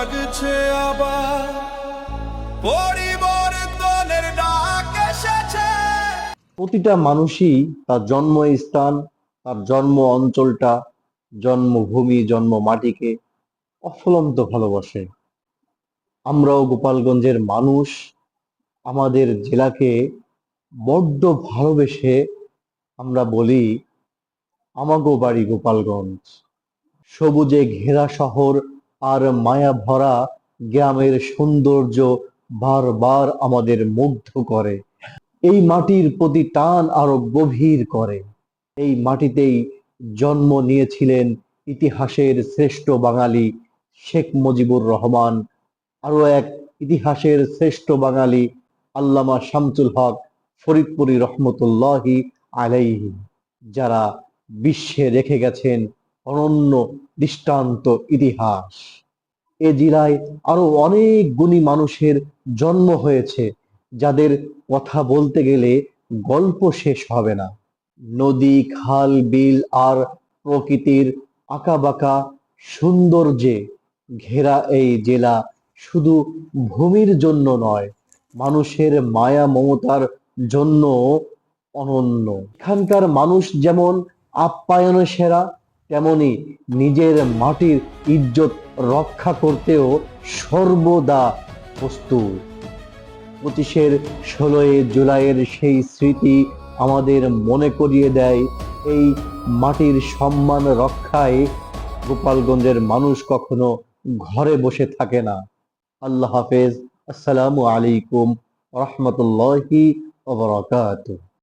জাগছে আবার, পরিবর্তনের ডাক এসেছে। প্রতিটা মানুষই তার জন্মস্থান, তার জন্ম অঞ্চলটা, জন্মভূমি, জন্ম মাটিকে অফুরন্ত ভালোবাসে। আমরাও গোপালগঞ্জের মানুষ আমাদের জেলাকে বড্ড ভালোবেসে আমরা বলি আমাগো বাড়ি গোপালগঞ্জ। সবুজে ঘেরা শহর আর মায়া ভরা গ্রামের সৌন্দর্য বারবার আমাদের মুগ্ধ করে। এই মাটির প্রতি টান আরো গভীর করে। এই মাটিতেই জন্ম নিয়েছিলেন ইতিহাসের শ্রেষ্ঠ বাঙালি শেখ মুজিবুর রহমান, আরো এক ইতিহাসের শ্রেষ্ঠ বাঙালি আল্লামা শামসুল হক ফরিদপুরি রহমতুল্লাহি আলাইহি, যারা বিশ্বে রেখে গেছেন অনন্য দৃষ্টান্ত ইতিহাস। এ জেলায় আরো অনেক গুণী মানুষের জন্ম হয়েছে, যাদের কথা বলতে গেলে গল্প শেষ হবে না। নদী, খাল, বিল আর প্রকৃতির আঁকাবাঁকা সৌন্দর্যে ঘেরা এই জেলা শুধু ভূমির জন্য নয়, মানুষের মায়া মমতার জন্য অনন্য। এখানকার মানুষ যেমন আপ্যায়নে সেরা, তেমনি নিজের মাটির ইজ্জত রক্ষা করতেও সর্বদা প্রস্তুত। 16 জুলাইয়ের সেই স্মৃতি আমাদের মনে করিয়ে দেয়, এই মাটির সম্মান রক্ষায় গোপালগঞ্জের মানুষ কখনো ঘরে বসে থাকে না। আল্লাহ হাফেজ। আসসালামু আলাইকুম রহমতুল্লাহি ওয়া বারাকাতুহু।